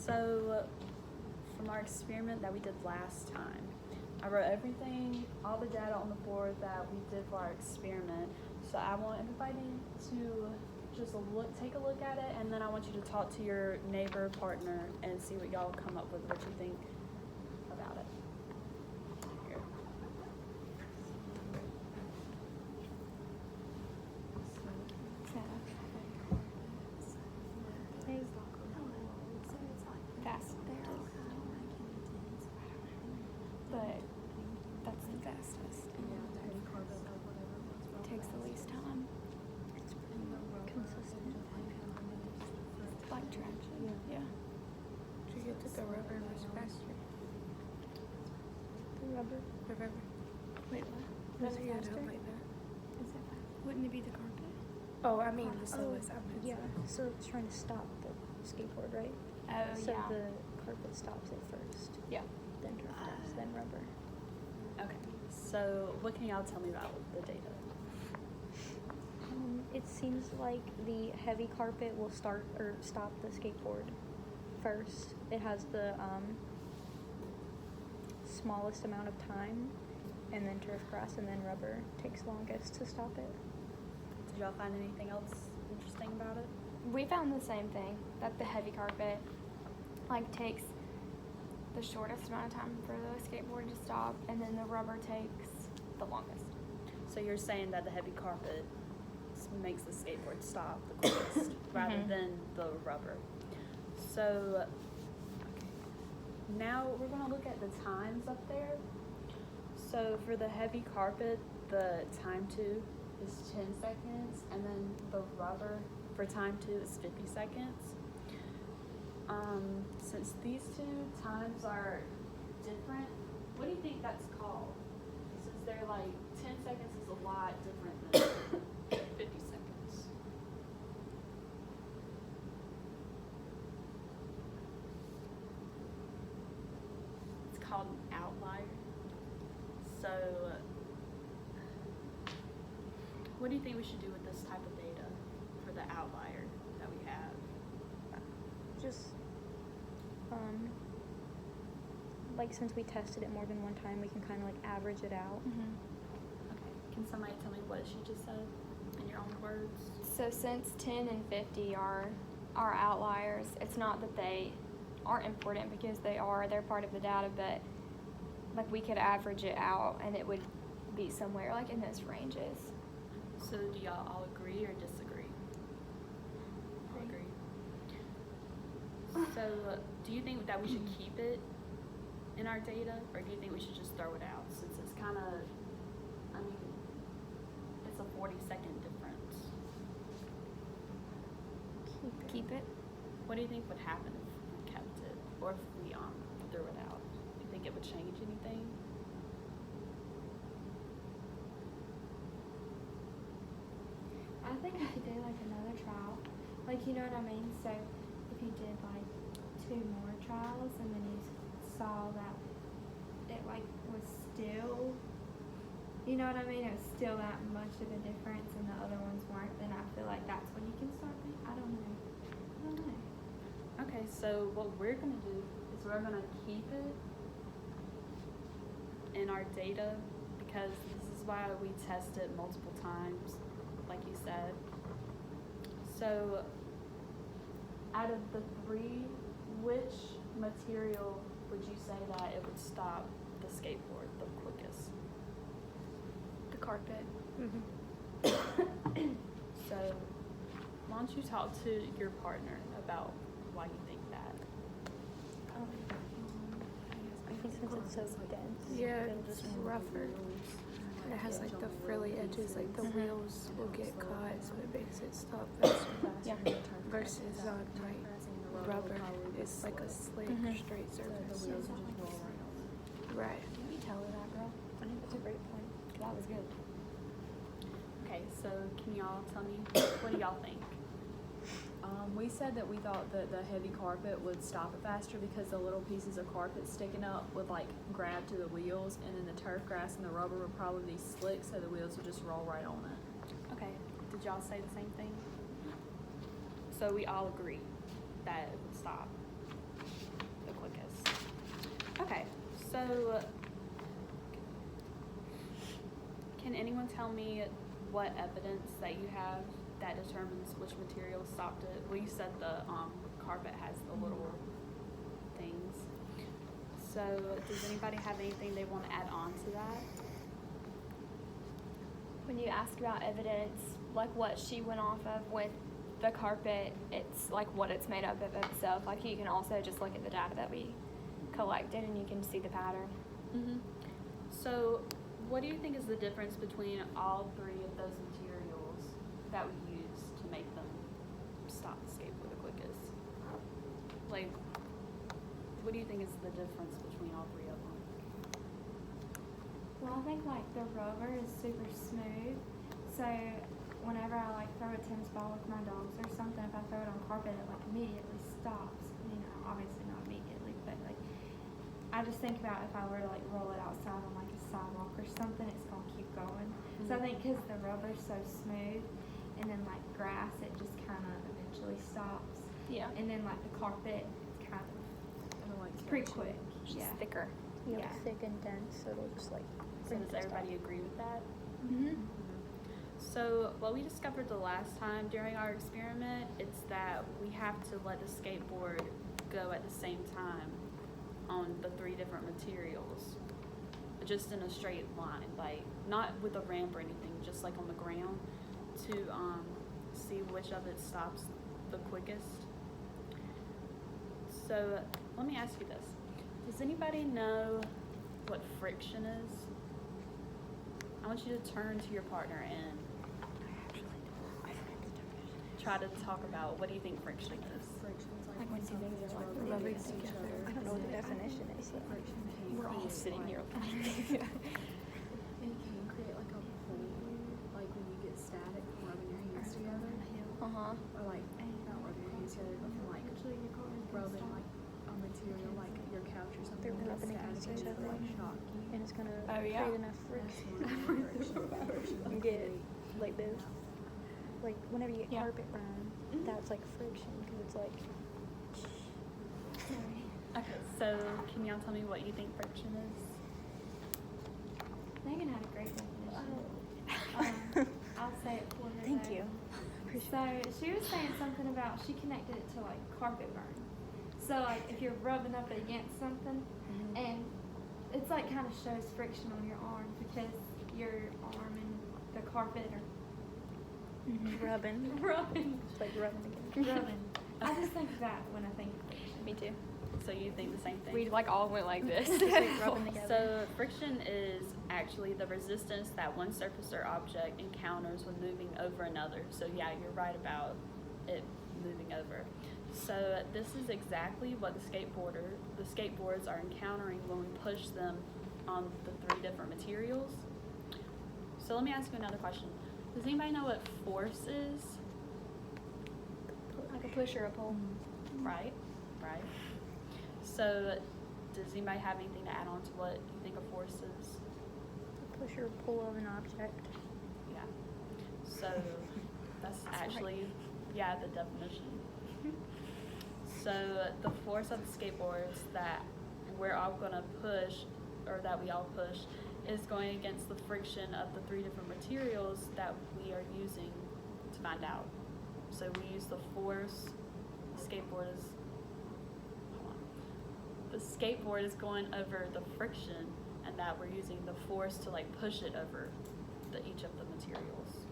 So, from our experiment that we did last time, I wrote everything, all the data on the board that we did for our experiment. So I want everybody to just take a look at it, and then I want you to talk to your neighbor, partner, and see what y'all come up with, what you think about it. Here. Fast. But that's the fastest. Takes the least time. Consistent. Like traction. Yeah. Do you get to the rubber much faster? The rubber. The rubber. Wait, what? Does it faster? like that? Is it fast? Wouldn't it be the carpet? Oh, I mean the slowest. Yeah, so it's trying to stop the skateboard, right? Oh, So yeah. the carpet stops it first, Yeah. then turf does, then rubber. Okay, so what can y'all tell me about the data? It seems like the heavy carpet will start or stop the skateboard first. It has the smallest amount of time, and then turf grass, and then rubber takes longest to stop it. Did y'all find anything else interesting about it? We found the same thing, that the heavy carpet takes the shortest amount of time for the skateboard to stop, and then the rubber takes the longest. So you're saying that the heavy carpet makes the skateboard stop the quickest rather than the rubber. So now we're going to look at the times up there. So for the heavy carpet, the time to is 10 seconds, and then the rubber for time 2 is 50 seconds. Since these two times are different, what do you think that's called? Since they're 10 seconds is a lot different than 50 seconds. It's called an outlier. So, what do you think we should do with this type of data for the outlier that we have? Just, since we tested it more than one time, we can kind of average it out. Okay, can somebody tell me what she just said in your own words? So since 10 and 50 are our outliers, it's not that they aren't important, because they're part of the data, but we could average it out and it would be somewhere in those ranges. So do y'all all agree or disagree? All agree. So do you think that we should keep it in our data, or do you think we should just throw it out, since it's kind of, it's a 40-second difference? Keep it. What do you think would happen if we kept it, or if we threw it out? Do you think it would change anything? I think I could do another trial. You know what I mean? So if you did 2 more trials and then you saw that it was still, you know what I mean? It was still that much of a difference and the other ones weren't, then I feel that's when you can start thinking. I don't know. Okay, so what we're going to do is we're going to keep it in our data, because this is why we test it multiple times, like you said. So out of the 3, which material would you say that it would stop the skateboard the quickest? The carpet. So why don't you talk to your partner about why you think that? I think since it's so dense, Yeah, it'll it's just rougher. It has the frilly edges, the wheels will get caught, so it makes it stop faster. Yeah. Versus rubber, it's a slick, straight surface. Right. You tell her that, girl. I think that's a great point. That was good. Okay, so can y'all tell me, what do y'all think? We said that we thought that the heavy carpet would stop it faster because the little pieces of carpet sticking up would grab to the wheels, and then the turf grass and the rubber would probably be slick, so the wheels would just roll right on it. Okay, did y'all say the same thing? So we all agree that it would stop. So, can anyone tell me what evidence that you have that determines which material stopped it? Well, you said the carpet has the little things. So, does anybody have anything they want to add on to that? When you ask about evidence, like what she went off of with the carpet, it's like what it's made up of itself. Like you can also just look at the data that we collected and you can see the pattern. Mm-hmm. So, what do you think is the difference between all three of those materials that we use to make them stop the skateboard the quickest? Like, what do you think is the difference between all three of them? Well, I think like the rubber is super smooth, so whenever I like throw a tennis ball with my dogs or something, if I throw it on carpet, it like immediately stops. You know, obviously not immediately, but like I just think about if I were to like roll it outside on like a sidewalk or something, it's gonna keep going. So I think because the rubber's so smooth, and then like grass, it just kind of eventually stops. Yeah. And then like the carpet, it's kind of it's pretty quick. It's Yeah. thicker. Yeah, Yeah. thick and dense, so it'll just like. So, bring it does to a stop. everybody agree with that? Mm-hmm. So, what we discovered the last time during our experiment, it's that we have to let the skateboard go at the same time on the three different materials, just in a straight line, like not with a ramp or anything, just like on the ground, to see which of it stops the quickest. So, let me ask you this: does anybody know what friction is? I want you to turn to your partner and try to talk about what do you think friction is. Like when two things are like rubbing together. I don't know what the definition is. So. we're all sitting here. It can create like a pull, like when you get static from rubbing your hands together, Uh-huh. or like not rubbing your hands together, but from like rubbing like a material, like your couch or something. They're when it's rubbing against static, each it'll, other. like shock you. And it's gonna Oh, yeah. create enough friction. You get like this. Like whenever you get Yeah. carpet burn, that's like friction because it's like. Okay, so can y'all tell me what you think friction is? Megan had a great definition. I'll say it for her. Thank though. you. So she was saying something about she connected it to like carpet burn. So like if you're rubbing up against something, and it's like kind of shows friction on your arm because your arm and the carpet are Rubbing. rubbing. It's like rubbing together. Rubbing. I just think of that when I think of friction. Me too. So you think the same thing? We like all went like this. It's like rubbing together. So friction is actually the resistance that one surface or object encounters when moving over another. So yeah, you're right about it moving over. So this is exactly what the skateboards are encountering when we push them on the three different materials. So let me ask you another question. Does anybody know what force is? Like a push or a pull. Right. So does anybody have anything to add on to what you think a force is? Push or pull of an object. Yeah. So that's actually, yeah, the definition. So the force of the skateboards that we're all gonna push, or that we all push, is going against the friction of the three different materials that we are using to find out. So we use the force, the skateboard is going over the friction, and that we're using the force to like push it over each of the materials.